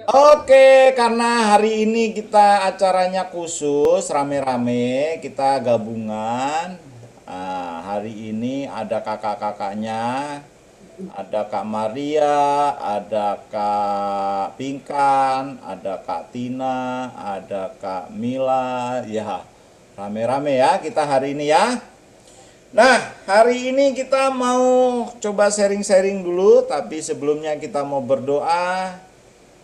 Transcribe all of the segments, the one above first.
Oke, karena hari ini kita acaranya khusus, rame-rame, kita gabungan. Hari ini ada kakak-kakaknya, ada Kak Maria, ada Kak Pinkan, ada Kak Tina, ada Kak Mila. Ya, rame-rame ya kita hari ini ya. Nah, hari ini kita mau coba sharing-sharing dulu, tapi sebelumnya kita mau berdoa.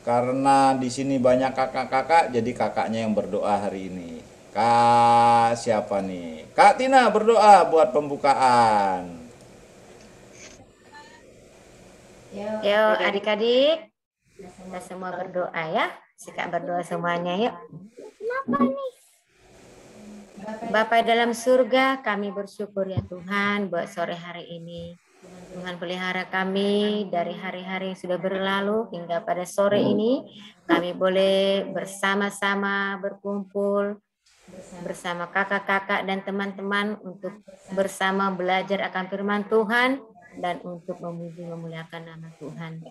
Karena di sini banyak kakak-kakak, jadi kakaknya yang berdoa hari ini. Kak siapa nih? Kak Tina berdoa buat pembukaan. Yuk adik-adik, kita semua berdoa ya. Sikap berdoa semuanya yuk. Bapa dalam surga, kami bersyukur ya Tuhan buat sore hari ini. Tuhan pelihara kami dari hari-hari yang sudah berlalu hingga pada sore ini. Kami boleh bersama-sama berkumpul bersama kakak-kakak dan teman-teman untuk bersama belajar akan firman Tuhan dan untuk memuji memuliakan nama Tuhan.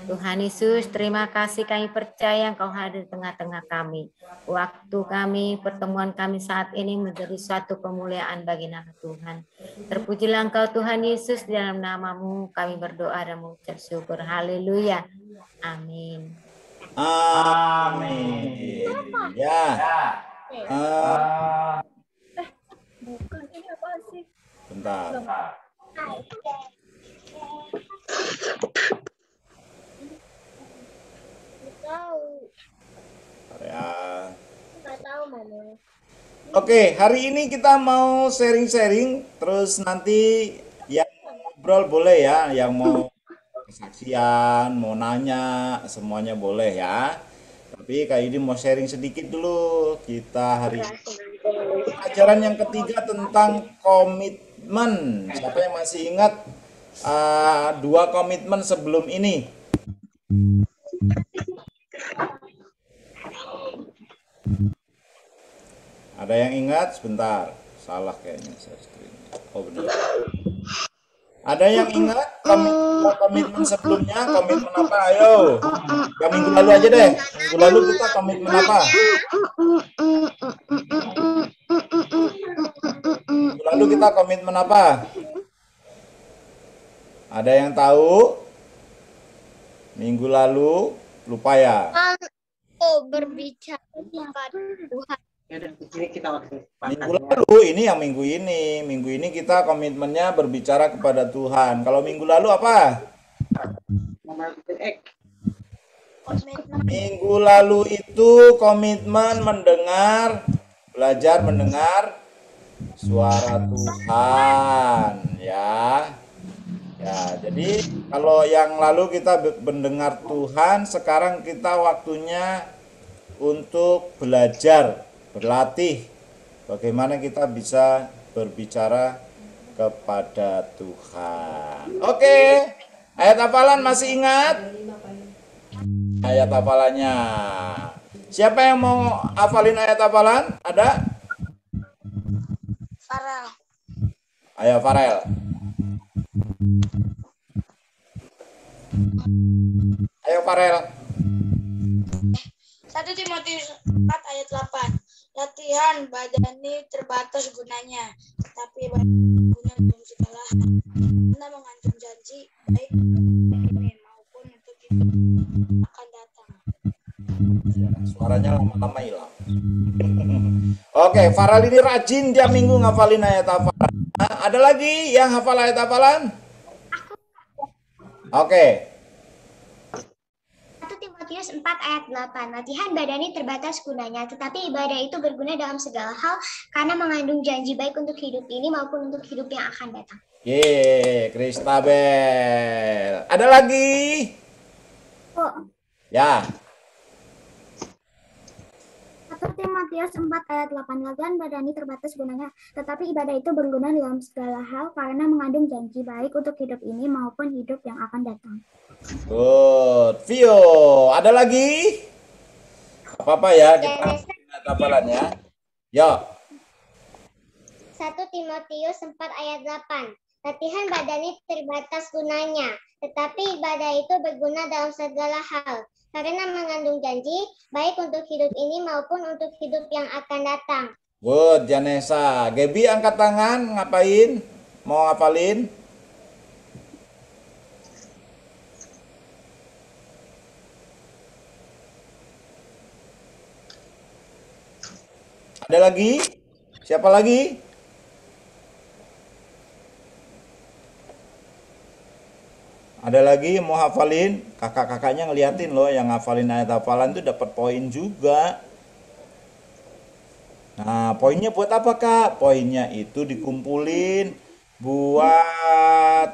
Tuhan Yesus, terima kasih, kami percaya Engkau hadir di tengah-tengah kami. Waktu kami, pertemuan kami saat ini menjadi suatu kemuliaan bagi nama Tuhan. Terpujilah Engkau Tuhan Yesus, di dalam namamu kami berdoa dan mengucap syukur. Haleluya. Amin. Amin. Ya. Bukan, ini apa sih? Bentar. Nggak tahu mana. Oke, hari ini kita mau sharing-sharing, terus nanti yang ngobrol boleh ya, yang mau kesaksian, mau nanya, semuanya boleh ya. Tapi Kak Yudi mau sharing sedikit dulu. Kita hari ini pelajaran yang ketiga tentang komitmen. Siapa yang masih ingat dua komitmen sebelum ini? Ada yang ingat? Sebentar, salah kayaknya share screen. Oh benar. Ada yang ingat komitmen sebelumnya? Komitmen apa? Ayo. Yang minggu lalu aja deh. Minggu lalu kita komitmen apa? Minggu lalu kita komitmen apa? Ada yang tahu? Minggu lalu lupa ya? Berbicara kepada Tuhan. Minggu lalu ini yang minggu ini kita komitmennya berbicara kepada Tuhan. Kalau minggu lalu apa? Minggu lalu itu komitmen belajar mendengar suara Tuhan ya. Ya, jadi kalau yang lalu kita mendengar Tuhan, sekarang kita waktunya untuk belajar, berlatih bagaimana kita bisa berbicara kepada Tuhan. Oke, ayat hafalan masih ingat? Ayat hafalannya. Siapa yang mau hafalin ayat hafalan? Ada? Farel. Ayo Farel. Ayo Farel. 1 Timotius 4 ayat 8. Latihan badani terbatas gunanya, tapi guna dalam segala hal. Anda mengandung janji baik ini maupun untuk hidup akan datang. Suaranya lama-lama hilang. Oke, Farel ini rajin tiap minggu ngafalin ayat hafalan. Ada lagi yang hafal ayat hafalan? Oke. 1 Timotius 4 ayat 8. Latihan badani terbatas gunanya, tetapi ibadah itu berguna dalam segala hal karena mengandung janji baik untuk hidup ini maupun untuk hidup yang akan datang. Ye, Kristabel. Ada lagi? Oh. Ya. 1 Timotius 4 ayat 8. Latihan badani terbatas gunanya, tetapi ibadah itu berguna dalam segala hal karena mengandung janji baik untuk hidup ini maupun hidup yang akan datang. Good. Vio, ada lagi? Apa-apa ya, kita hafalan ya. Yo. 1 Timotius 4 ayat 8. Latihan badani terbatas gunanya, tetapi ibadah itu berguna dalam segala hal, karena mengandung janji, baik untuk hidup ini maupun untuk hidup yang akan datang. Good, Janesa. Gebi angkat tangan, ngapain? Mau ngapalin? Ada lagi? Siapa lagi? Ada lagi yang mau hafalin? Kakak-kakaknya ngeliatin loh, yang ngafalin ayat hafalan itu dapat poin juga. Nah, poinnya buat apa, Kak? Poinnya itu dikumpulin buat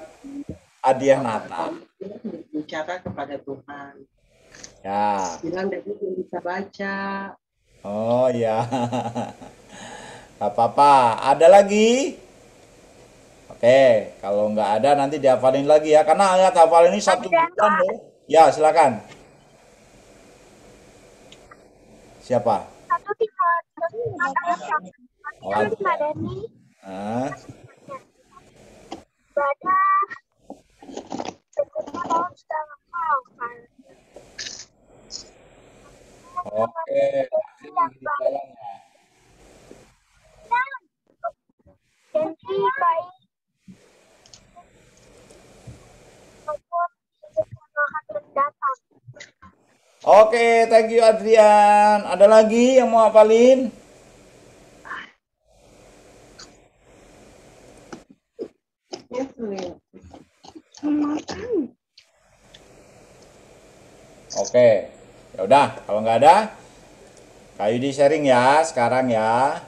hadiah Natal. Bicara kepada Tuhan. Ya. Bilang David belum bisa baca. Oh ya. Gak apa-apa. Ada lagi? Oke, kalau nggak ada nanti dihafalin lagi ya. Karena ayat hafal ini 1 bulan loh. Ya, silakan. Siapa? Satu Oh, badani ah, ibadah berguna dalam segala hal. oke. Ini di jalan ya. Janji baik maupun hidup yang akan datang. Oke, thank you Adrian. Ada lagi yang mau hafalin? Oke, ya udah. Kalau nggak ada, Kak Yudi sharing ya sekarang ya.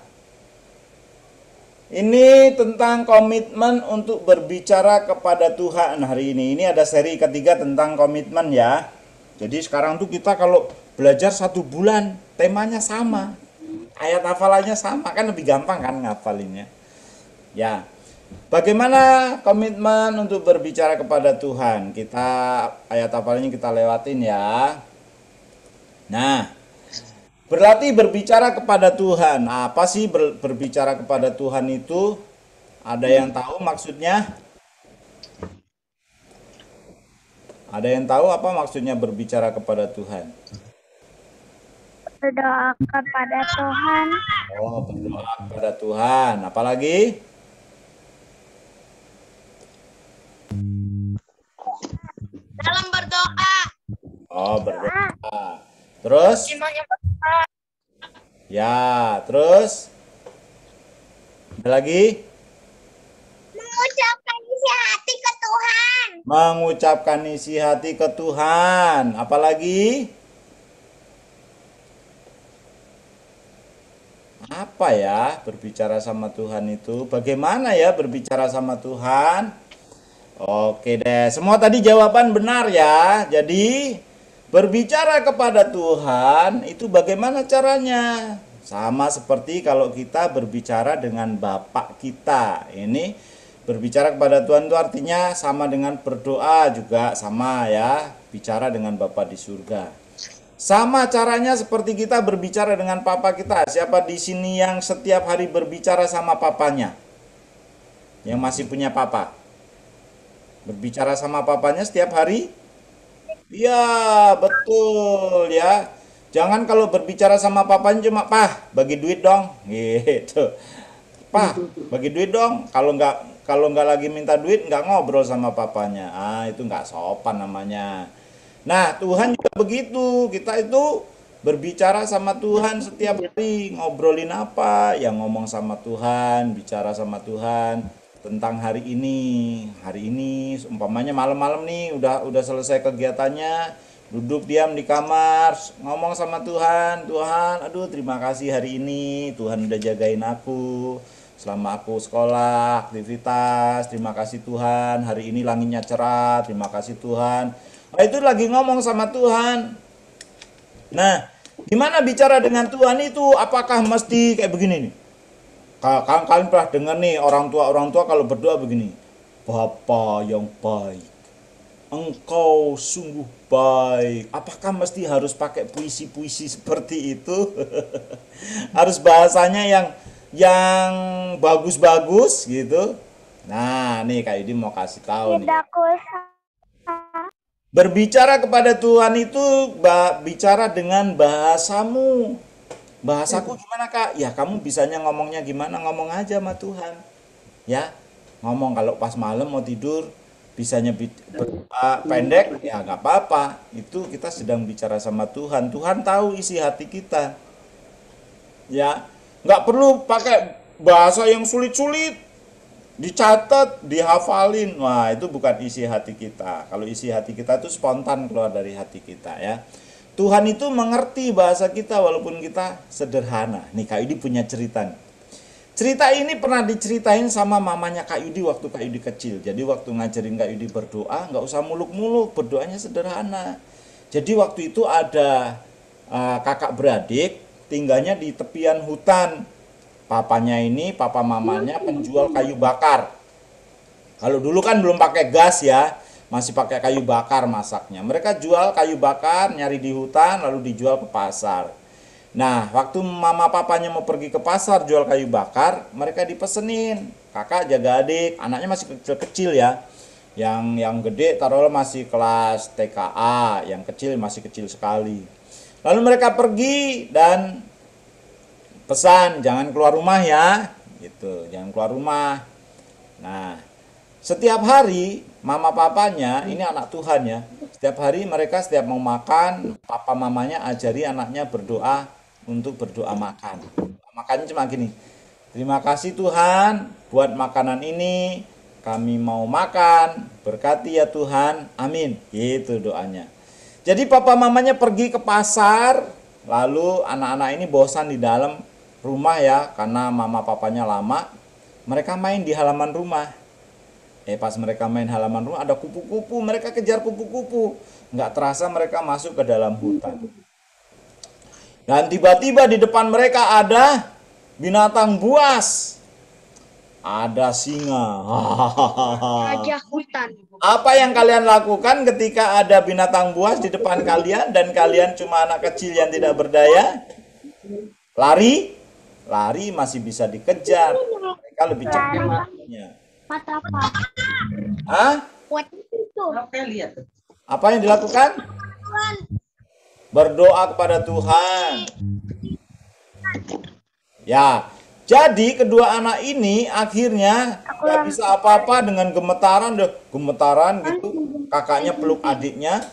Ini tentang komitmen untuk berbicara kepada Tuhan hari ini. Ini ada seri ketiga tentang komitmen ya. Jadi sekarang tuh kita kalau belajar 1 bulan, temanya sama. Ayat hafalannya sama, kan lebih gampang kan ngafalinnya. Ya. Bagaimana komitmen untuk berbicara kepada Tuhan? Kita ayat hafalannya kita lewatin ya. Nah, berlatih berbicara kepada Tuhan. Apa sih berbicara kepada Tuhan itu? Ada yang tahu maksudnya? Ada yang tahu apa maksudnya berbicara kepada Tuhan? Berdoa kepada Tuhan. Oh, berdoa kepada Tuhan. Apalagi? Dalam berdoa. Oh, berdoa. Terus? Ya, terus? Ada lagi? Mengucapkan isi hati ke Tuhan. Mengucapkan isi hati ke Tuhan. Apalagi? Apa ya berbicara sama Tuhan itu? Bagaimana ya berbicara sama Tuhan? Oke deh, semua tadi jawaban benar ya. Jadi berbicara kepada Tuhan itu bagaimana caranya? Sama seperti kalau kita berbicara dengan Bapak kita. Ini berbicara kepada Tuhan itu artinya sama dengan berdoa juga sama ya. Bicara dengan Bapa di surga. Sama caranya seperti kita berbicara dengan papa kita. Siapa di sini yang setiap hari berbicara sama papanya? Yang masih punya papa? Berbicara sama papanya setiap hari? Iya, betul ya. Jangan kalau berbicara sama papanya cuma, "Pah, bagi duit dong." Gitu. "Pah, bagi duit dong." Kalau nggak lagi minta duit, nggak ngobrol sama papanya. Ah, itu nggak sopan namanya. Nah, Tuhan juga begitu. Kita itu berbicara sama Tuhan setiap hari. Ngobrolin apa? Ya ngomong sama Tuhan, bicara sama Tuhan tentang hari ini. Hari ini umpamanya malam-malam nih udah selesai kegiatannya, duduk diam di kamar, ngomong sama Tuhan. "Tuhan, aduh terima kasih hari ini. Tuhan udah jagain aku selama aku sekolah, aktivitas. Terima kasih Tuhan. Hari ini langitnya cerah. Terima kasih Tuhan." Nah, itu lagi ngomong sama Tuhan. Nah, gimana bicara dengan Tuhan itu? Apakah mesti kayak begini nih? Kalian pernah dengar nih orang tua kalau berdoa begini. "Bapa yang baik, Engkau sungguh baik." Apakah mesti harus pakai puisi-puisi seperti itu? Harus bahasanya yang bagus-bagus gitu? Nah, nih Kak Yudi mau kasih tahu nih. Tidak usah. Berbicara kepada Tuhan itu bicara dengan bahasamu. Bahasaku gimana Kak? Ya kamu bisanya ngomongnya gimana? Ngomong aja sama Tuhan. Ya, ngomong kalau pas malam mau tidur bisanya pendek ya nggak apa-apa. Itu kita sedang bicara sama Tuhan. Tuhan tahu isi hati kita. Ya, nggak perlu pakai bahasa yang sulit-sulit. Dicatat, dihafalin. Wah, itu bukan isi hati kita. Kalau isi hati kita itu spontan keluar dari hati kita ya. Tuhan itu mengerti bahasa kita walaupun kita sederhana. Nih Kak Yudi punya cerita nih. Cerita ini pernah diceritain sama mamanya Kak Yudi waktu Kak Yudi kecil. Jadi waktu ngajarin Kak Yudi berdoa, nggak usah muluk-muluk, berdoanya sederhana. Jadi waktu itu ada kakak beradik tinggalnya di tepian hutan. Papanya ini, papa mamanya penjual kayu bakar. Kalau dulu kan belum pakai gas ya, masih pakai kayu bakar masaknya. Mereka jual kayu bakar, nyari di hutan, lalu dijual ke pasar. Nah, waktu mama papanya mau pergi ke pasar jual kayu bakar, mereka dipesenin. Kakak jaga adik, anaknya masih kecil-kecil ya. Yang gede taruhlah masih kelas TKA, yang kecil masih kecil sekali. Lalu mereka pergi dan pesan jangan keluar rumah ya, gitu, jangan keluar rumah. Nah, setiap hari mama papanya ini anak Tuhan ya. Setiap hari mereka setiap mau makan, papa mamanya ajari anaknya berdoa untuk berdoa makan. Makannya cuma gini. Terima kasih Tuhan buat makanan ini. Kami mau makan, berkati ya Tuhan. Amin. Gitu doanya. Jadi papa mamanya pergi ke pasar, lalu anak-anak ini bosan di dalam rumah ya, karena mama papanya lama. Mereka main di halaman rumah. Pas mereka main halaman rumah ada kupu-kupu, mereka kejar kupu-kupu. Nggak terasa mereka masuk ke dalam hutan. Dan tiba-tiba di depan mereka ada binatang buas. Ada singa. Raja hutan. Apa yang kalian lakukan ketika ada binatang buas di depan kalian dan kalian cuma anak kecil yang tidak berdaya? Lari? Lari masih bisa dikejar. Mereka lebih cepat larinya. Mata apa? Hah? Oke, lihat. Apa yang dilakukan? Berdoa kepada Tuhan. Ya, jadi kedua anak ini akhirnya nggak bisa apa-apa dengan gemetaran gitu. Kakaknya peluk adiknya,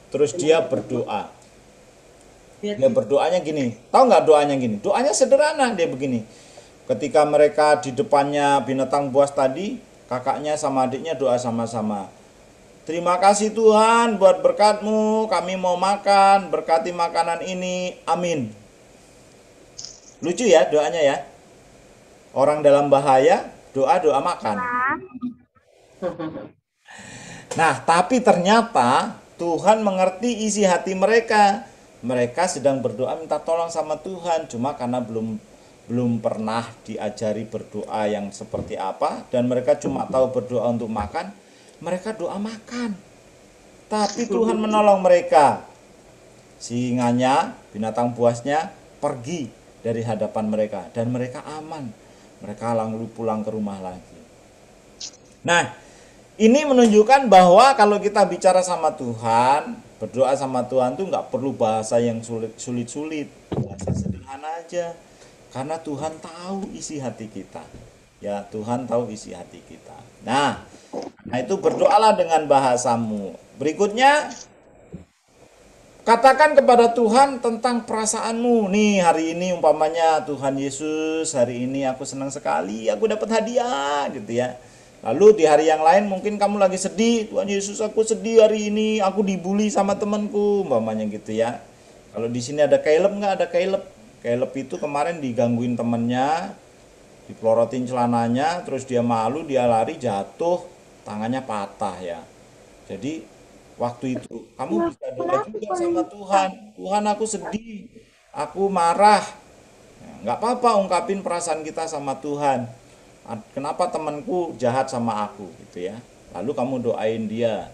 terus dia berdoa. Dia berdoanya gini, tahu nggak doanya gini? Doanya sederhana, dia begini. Ketika mereka di depannya binatang buas tadi, kakaknya sama adiknya doa sama-sama. Terima kasih Tuhan buat berkat-Mu, kami mau makan, berkati makanan ini, amin. Lucu ya doanya ya. Orang dalam bahaya, doa makan. Nah, tapi ternyata Tuhan mengerti isi hati mereka. Mereka sedang berdoa minta tolong sama Tuhan, cuma karena belum pernah diajari berdoa yang seperti apa, dan mereka cuma tahu berdoa untuk makan, mereka doa makan. Tapi Tuhan menolong mereka. Singanya, binatang buasnya pergi dari hadapan mereka dan mereka aman. Mereka lalu pulang ke rumah lagi. Nah, ini menunjukkan bahwa kalau kita bicara sama Tuhan, berdoa sama Tuhan tuh nggak perlu bahasa yang sulit-sulit, bahasa sederhana aja. Karena Tuhan tahu isi hati kita. Ya, Tuhan tahu isi hati kita. Nah itu berdoalah dengan bahasamu. Berikutnya, katakan kepada Tuhan tentang perasaanmu. Nih, hari ini umpamanya Tuhan Yesus, hari ini aku senang sekali, aku dapat hadiah gitu ya. Lalu di hari yang lain mungkin kamu lagi sedih, Tuhan Yesus aku sedih hari ini, aku dibully sama temanku, umpamanya gitu ya. Kalau di sini ada Caleb nggak? Ada Caleb. Caleb itu kemarin digangguin temennya, dipelorotin celananya, terus dia malu, dia lari, jatuh, tangannya patah ya. Jadi waktu itu kamu bisa doa juga sama Tuhan. Tuhan aku sedih, aku marah. Nggak apa-apa ungkapin perasaan kita sama Tuhan. Kenapa temanku jahat sama aku gitu ya. Lalu kamu doain dia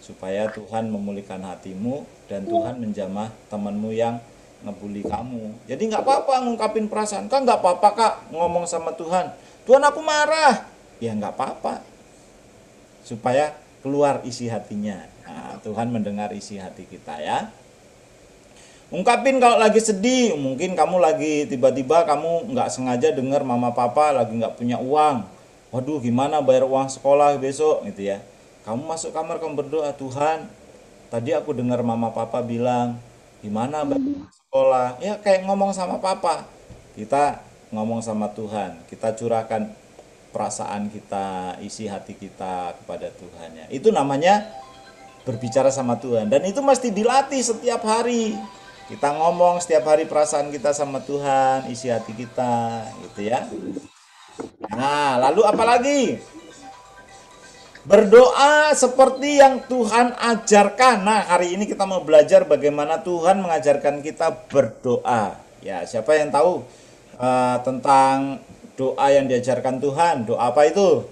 supaya Tuhan memulihkan hatimu dan Tuhan menjamah temanmu yang ngebully kamu. Jadi nggak apa-apa ngungkapin perasaan. Kan nggak apa-apa Kak ngomong sama Tuhan. Tuhan aku marah. ya nggak apa-apa. Supaya keluar isi hatinya. Nah, Tuhan mendengar isi hati kita ya. Ungkapin kalau lagi sedih, mungkin kamu lagi tiba-tiba kamu nggak sengaja dengar mama papa lagi nggak punya uang. Waduh, gimana bayar uang sekolah besok gitu ya. Kamu masuk kamar, kamu berdoa, Tuhan, tadi aku dengar mama papa bilang, gimana bayar uang sekolah? Ya kayak ngomong sama papa. Kita ngomong sama Tuhan, kita curahkan perasaan kita, isi hati kita kepada Tuhan ya. Itu namanya berbicara sama Tuhan, dan itu mesti dilatih setiap hari. Kita ngomong setiap hari perasaan kita sama Tuhan, isi hati kita, gitu ya. Nah, lalu apa lagi? Berdoa seperti yang Tuhan ajarkan. Nah, hari ini kita mau belajar bagaimana Tuhan mengajarkan kita berdoa. Ya, siapa yang tahu tentang doa yang diajarkan Tuhan? Doa apa itu?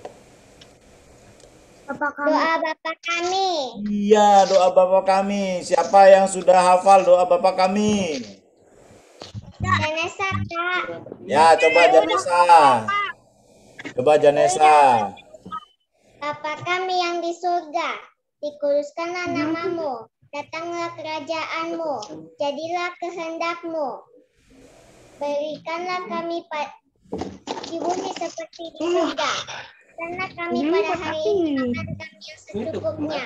Doa Bapa kami. Iya, doa Bapa kami. Siapa yang sudah hafal doa Bapa kami? Janesa, Kak. Ya, coba Janesa. Coba Janesa. Bapa kami yang di surga, dikuduskanlah namamu, datanglah kerajaanmu, jadilah kehendakmu. Berikanlah kami di bumi seperti di surga. Karena kami pada hari ini makan kami yang secukupnya.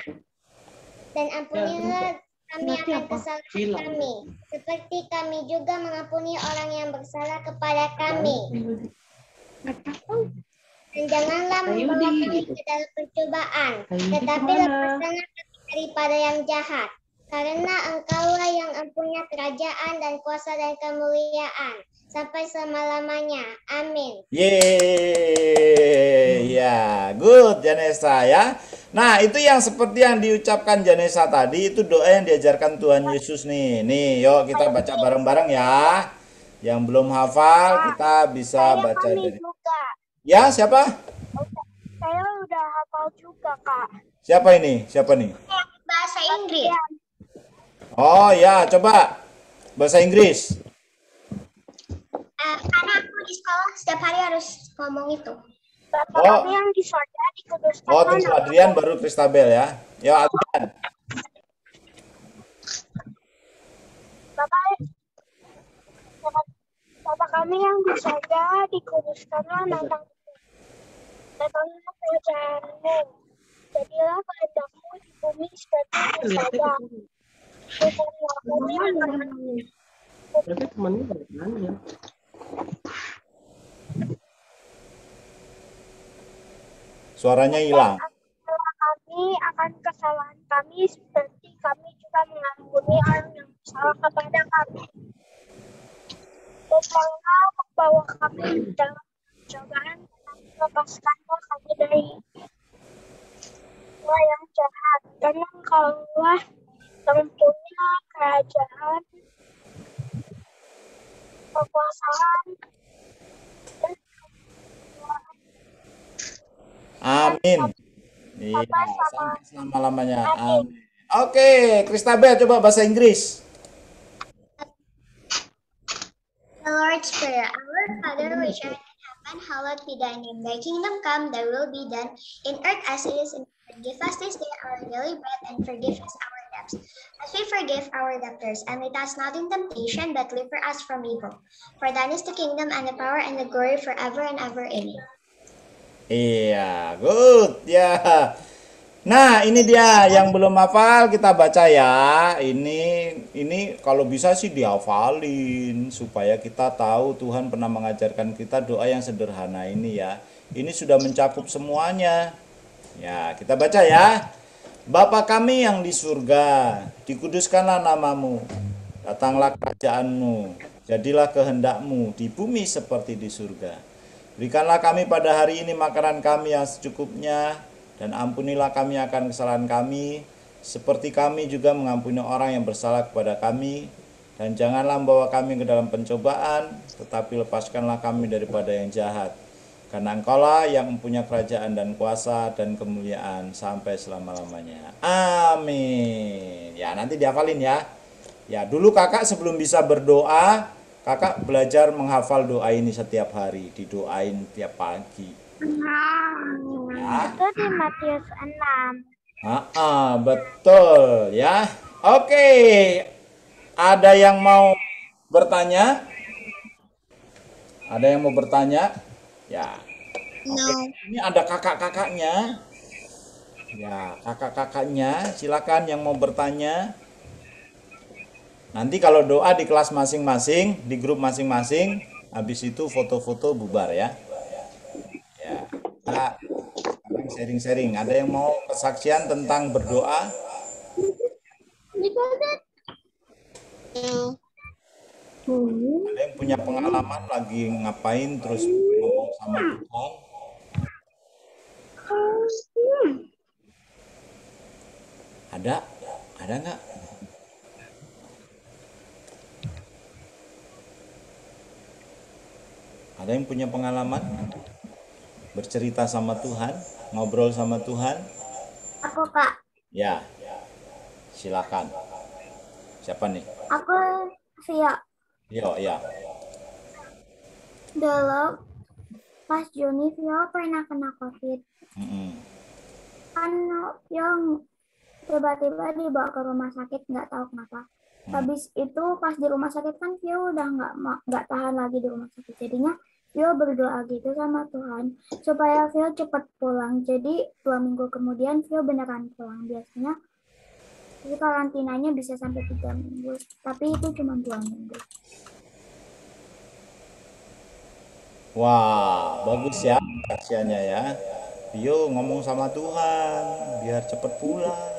Dan ampunilah kami akan kesalahan kami, seperti kami juga mengampuni orang yang bersalah kepada kami. Dan janganlah membawa kami ke dalam percobaan, tetapi lepaskanlah kami daripada yang jahat. Karena Engkaulah yang mempunyai kerajaan dan kuasa dan kemuliaan sampai selama-lamanya. Amin. Yeay, ya, good Janesa ya. Nah, itu yang seperti yang diucapkan Janesa tadi, itu doa yang diajarkan Tuhan Yesus nih. Nih, yuk kita baca bareng-bareng ya. Yang belum hafal, kita bisa baca dari. Ya, siapa? Saya udah hafal juga, Kak. Siapa ini? Siapa nih? Bahasa Inggris. Oh ya, coba bahasa Inggris. Karena aku di sekolah setiap hari harus ngomong itu. Bapak Oh. kami yang di surga dikuduskan Oh, tunggu Adrian baru Kristabel ya. Ya, Adrian. Bapak kami yang di surga dikuduskanlah namamu. Datanglah kerajaanmu. Jadilah kehendakmu di bumi seperti di surga. Berikanlah kami makanan Berarti temannya banyak nanya. Suaranya hilang. kami akan kesalahan kami seperti kami juga mengampuni orang yang bersalah kepada kami. Dan janganlah membawa kami dalam pencobaan, tetapi lepaskanlah kami dari semua yang jahat. Karena Engkaulah yang mempunyai kerajaan, kekuasaan, dan kemuliaan. Amin. Iya, sampai selama-lamanya. Amin. Oke, Kristabel coba bahasa Inggris. The Lord's Prayer. Our Father which art in heaven, hallowed be thy name. Thy kingdom come, thy will be done, in earth as it is in heaven. Give us this day our daily bread, and forgive us our debts, as we forgive our debtors. And lead us not in temptation, but deliver us from evil. For thine is the kingdom, and the power, and the glory, forever and ever. Amen. Iya, good ya. Nah, ini dia yang belum hafal kita baca ya. Ini kalau bisa sih dihafalin supaya kita tahu Tuhan pernah mengajarkan kita doa yang sederhana ini ya. Ini sudah mencakup semuanya. Ya, kita baca ya. Bapa kami yang di surga, dikuduskanlah namamu. Datanglah kerajaanmu. Jadilah kehendakmu di bumi seperti di surga. Berikanlah kami pada hari ini makanan kami yang secukupnya, dan ampunilah kami akan kesalahan kami, seperti kami juga mengampuni orang yang bersalah kepada kami. Dan janganlah membawa kami ke dalam pencobaan, tetapi lepaskanlah kami daripada yang jahat. Karena Engkaulah yang mempunyai kerajaan dan kuasa dan kemuliaan sampai selama-lamanya. Amin. Ya, nanti dihafalin ya. Ya, dulu kakak sebelum bisa berdoa, kakak belajar menghafal doa ini setiap hari, didoain tiap pagi. Ya. Itu di Matius 6. Betul ya. Oke, ada yang mau bertanya? Ada yang mau bertanya? Ya. Oke, ini ada kakak-kakaknya. Ya, kakak-kakaknya, silakan yang mau bertanya. Nanti kalau doa di kelas masing-masing, di grup masing-masing, habis itu foto-foto bubar ya. Ya, kita sekarang sharing-sharing. Ada yang mau kesaksian tentang berdoa? Ada yang punya pengalaman lagi ngapain terus ngomong sama Tuhan? Ada? Ada nggak? Ada yang punya pengalaman bercerita sama Tuhan, ngobrol sama Tuhan? Aku, Kak. Ya, silakan. Siapa nih? Aku Via. Yo, ya. Dulu pas Juni Via pernah kena COVID. Mm-mm. Kan yang tiba-tiba dibawa ke rumah sakit, nggak tahu kenapa. Habis itu pas di rumah sakit kan Vio udah nggak tahan lagi di rumah sakit. Jadinya Vio berdoa gitu sama Tuhan supaya Vio cepat pulang. Jadi 2 minggu kemudian Vio beneran pulang. Biasanya jadi karantinanya bisa sampai 3 minggu. Tapi itu cuma 2 minggu. Wah, bagus ya kasihannya ya. Yo ngomong sama Tuhan biar cepet pulang.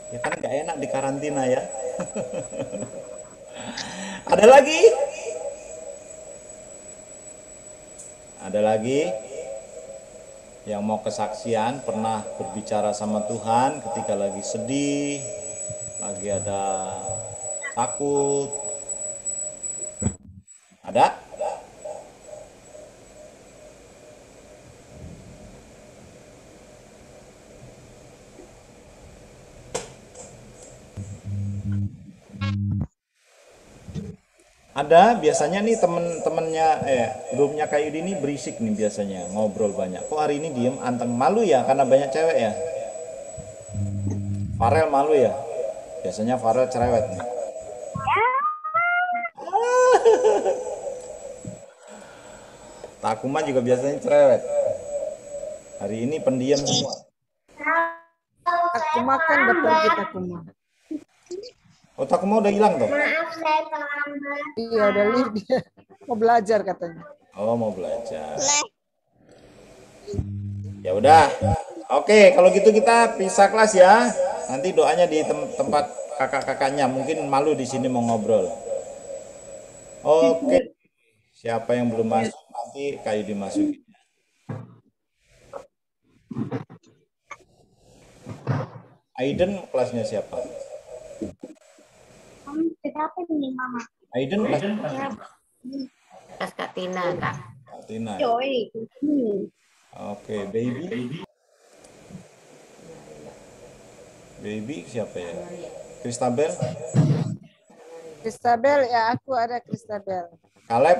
Ya kan nggak enak di karantina ya. Ada lagi? Ada lagi yang mau kesaksian pernah berbicara sama Tuhan ketika lagi sedih, lagi ada takut? Ada? Ada, biasanya nih temen-temennya grupnya Kak Yudi ini berisik nih biasanya, ngobrol banyak. Kok hari ini diem, anteng, malu ya karena banyak cewek ya? Farel malu ya? Biasanya Farel cerewet nih. Takuma juga biasanya cerewet. Hari ini pendiam semua. Takuma kan betul kita Takuma. Oh, Takuma udah hilang tuh? Maaf saya terlambat. Iya udah lihat dia mau belajar katanya. Oh, mau belajar. Ya udah. Oke, kalau gitu kita pisah kelas ya. Nanti doanya di tempat kakak-kakaknya. Mungkin malu di sini mau ngobrol. Oke. Siapa yang belum masuk nanti kayu dimasukin. Aiden kelasnya siapa? Siapa ini Mama? Aiden kelasnya Kelas Kak Tina, Kak. Kak Tina. Oke, baby. Baby siapa ya? Kristabel? Kristabel ya aku ada Kristabel. Kaleb?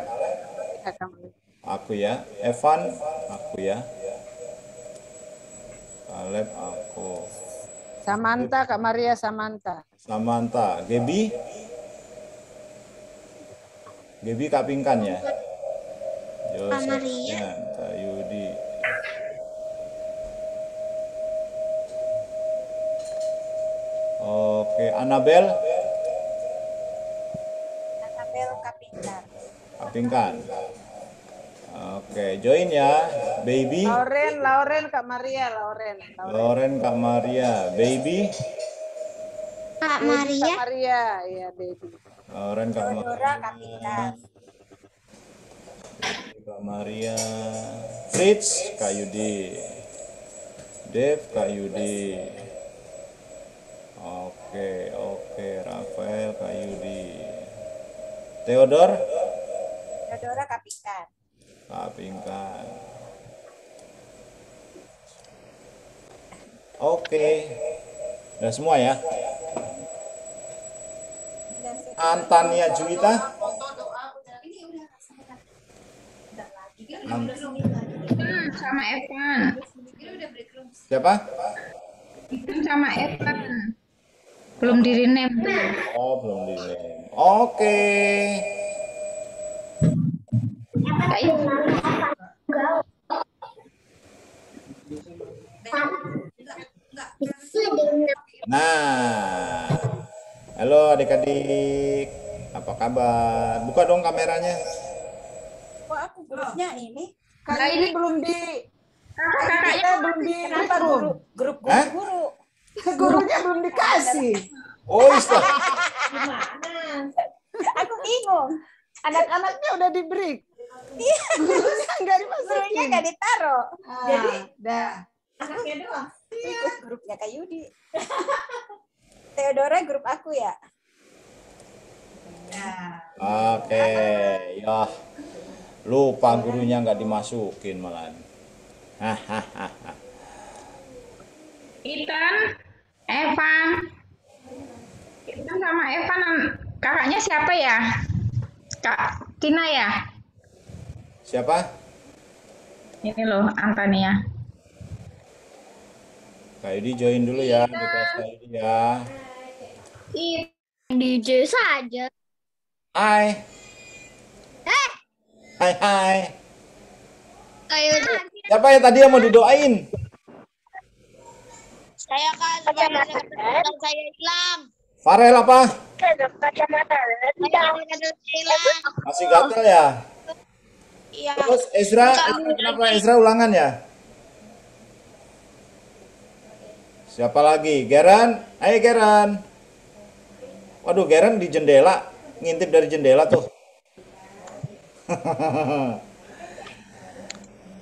Ya, kamu. Aku ya. Evan? Aku ya. Kaleb aku. Samantha Kak Maria Samantha. Samantha. Gebi? Gebi Kak Pingkan ya? Kak Maria. Kak Yudi. Oke, Anabel? Anabel Kapintar. Kak Pingkan. Oke, join ya. Baby? Lauren Kak Maria, Lauren Kak Maria. Baby? Kak Baby, Kak Maria, ya baby. Lauren Kak Maria. Kak Pintar. Kak Maria. Fritz Kak Yudi. Dev Kak Yudi. Oke, Rafael Kak Yudi. Theodor? Theodora Kak Pintar. Kak Pingkan. Oke. Udah semua ya? Antania Juwita? sama Evan. Siapa? Ethan sama Evan. Belum di rename tuh. Oh, belum di Oke. Kak Yudi. Nah, halo adik-adik, apa kabar? Buka dong kameranya. Kok aku grupnya ini? Kak Nah, ini ini belum di kakaknya kita belum di apa grup Hah? guru. Gurunya belum dikasih. Oh, Islah. Aku bingung. Anak-anaknya udah diberi. Gurunya nggak dimasukin. Gurunya nggak ditaruh. Jadi, dah. Anaknya doang. Ikut grupnya Kak Yudi. Theodora grup aku ya. Oke, ya. Lupa gurunya nggak dimasukin malah. Hahaha. Ethan, Evan. Ethan sama Evan kakaknya siapa ya? Kak Tina ya? Siapa? Ini loh Antania. Kak Yudi join dulu ya di kelas Kak Yudi ya. DJ saja. Hai. Hai hai. Ayo. Siapa ya tadi yang mau didoain? Saya Kak, sebenarnya saya hilang. Farel apa? Saya hilang. Masih gatel ya? Iya. Terus Ezra kenapa Ezra ulangan ya? Siapa lagi? Geran? Ayo Geran. Waduh, Geran di jendela, ngintip dari jendela tuh.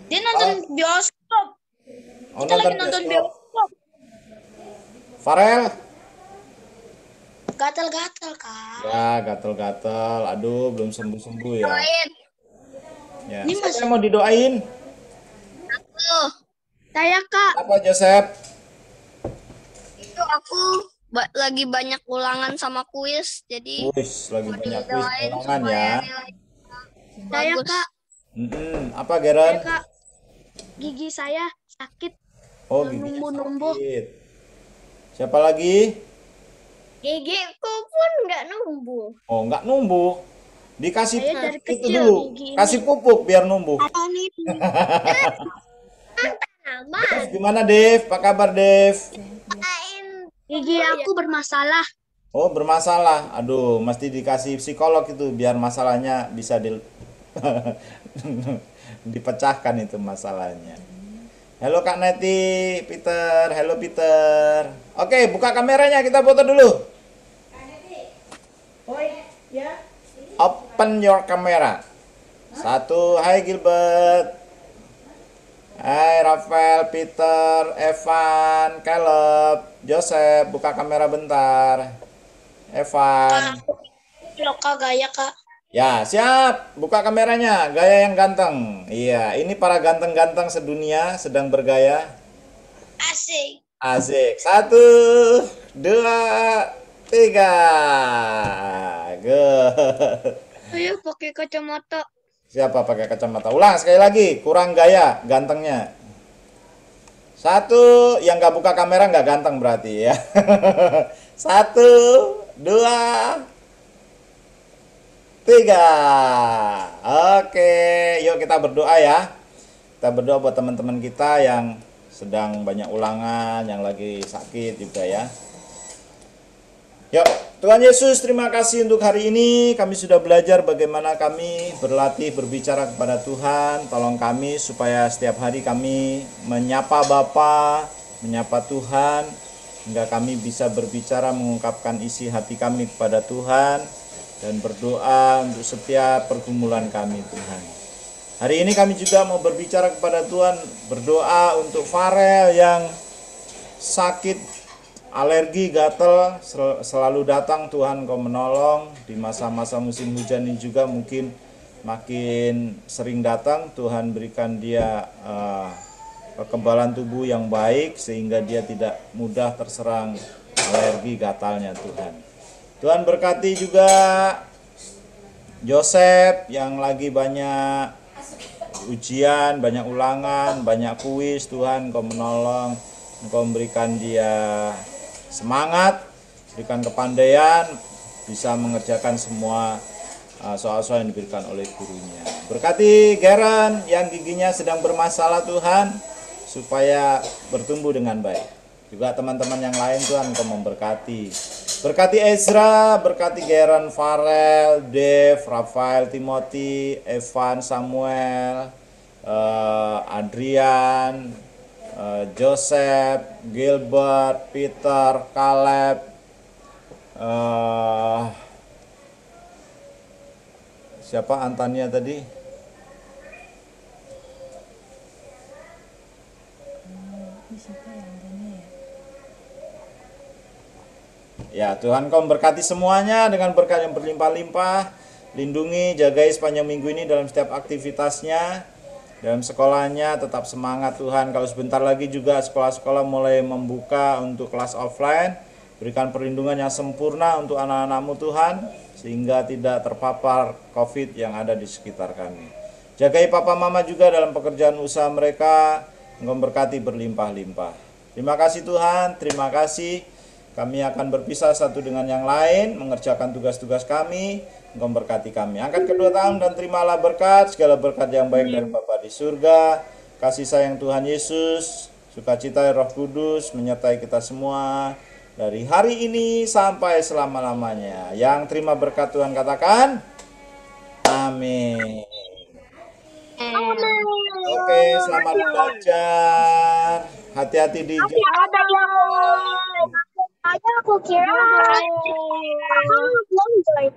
Dia nonton bioskop. Oh, Kita lagi nonton bioskop. Farel? Gatel-gatel, Kak. Ya, gatel-gatel. Aduh, belum sembuh-sembuh ya. Ya, Ini siapa masih- yang mau didoain? Saya Kak, Apa Joseph? itu aku lagi banyak ulangan sama kuis, jadi Wis, lagi banyak kuis didoain ulangan supaya ya. nilai saya Kak, Apa Geran? Kak, gigi saya sakit, Oh, giginya numbuh-numbuh. sakit. Siapa lagi? gigiku pun nggak numbuh. Oh, nggak numbuh. Dikasih Saya dari itu kecil dulu. gigi ini. Kasih pupuk biar numbuh. Nih. Nama Terus gimana, Dev? Apa kabar, Dev? gigi aku bermasalah. Oh, bermasalah. Aduh, mesti dikasih psikolog itu biar masalahnya bisa dipecahkan itu masalahnya. Halo Kak Neti, Peter. Halo Peter. Oke, buka kameranya, kita foto dulu. Open your camera. Satu, hai Gilbert. Hai Rafael, Peter, Evan, Caleb, Joseph, buka kamera bentar. Evan. Loh, Kak, gaya, Kak. Ya, siap. Buka kameranya, gaya yang ganteng. Iya, ini para ganteng-ganteng sedunia sedang bergaya. Asik. Asik. 1, 2, 3. Good. Ayo pakai kacamata. Siapa pakai kacamata? Ulang sekali lagi, kurang gaya gantengnya. 1, yang nggak buka kamera nggak ganteng berarti ya. 1, 2, 3. Oke, yuk kita berdoa ya. Kita berdoa buat teman-teman kita yang sedang banyak ulangan, yang lagi sakit juga ya. Yuk, Tuhan Yesus, terima kasih untuk hari ini. Kami sudah belajar bagaimana kami berlatih berbicara kepada Tuhan. Tolong kami supaya setiap hari kami menyapa Bapa, menyapa Tuhan, hingga kami bisa berbicara mengungkapkan isi hati kami kepada Tuhan dan berdoa untuk setiap pergumulan kami, Tuhan. Hari ini kami juga mau berbicara kepada Tuhan, berdoa untuk Farel yang sakit, alergi, gatel, selalu datang. Tuhan Kau menolong. Di masa-masa musim hujan ini juga mungkin makin sering datang. Tuhan berikan dia kekebalan tubuh yang baik sehingga dia tidak mudah terserang alergi gatalnya, Tuhan. Tuhan berkati juga Joseph yang lagi banyak ujian, banyak ulangan, banyak kuis. Tuhan, Engkau menolong, Engkau memberikan dia semangat, berikan kepandaian, bisa mengerjakan semua soal-soal yang diberikan oleh gurunya. Berkati Geren yang giginya sedang bermasalah Tuhan, supaya bertumbuh dengan baik. Juga teman-teman yang lain Tuhan, Engkau memberkati. Berkati Ezra, berkati Geren, Farel, Dave, Rafael, Timothy, Evan, Samuel, Adrian, Joseph, Gilbert, Peter, Caleb, siapa Antania tadi? Ya, Tuhan Kau memberkati semuanya dengan berkat yang berlimpah-limpah. Lindungi, jagai sepanjang minggu ini dalam setiap aktivitasnya. Dalam sekolahnya tetap semangat Tuhan. Kalau sebentar lagi juga sekolah-sekolah mulai membuka untuk kelas offline, berikan perlindungan yang sempurna untuk anak-anak-Mu Tuhan, sehingga tidak terpapar COVID yang ada di sekitar kami. Jagai papa mama juga dalam pekerjaan usaha mereka. Engkau berkati berlimpah-limpah. Terima kasih Tuhan, terima kasih. Kami akan berpisah satu dengan yang lain, mengerjakan tugas-tugas kami. Engkau berkati kami. Angkat kedua tangan dan terimalah berkat, segala berkat yang baik dari Bapa di surga. Kasih sayang Tuhan Yesus, sukacita Roh Kudus menyertai kita semua dari hari ini sampai selama-lamanya. Yang terima berkat Tuhan katakan, amin. Oke, selamat belajar. Hati-hati di jalan. Aku kira belum join.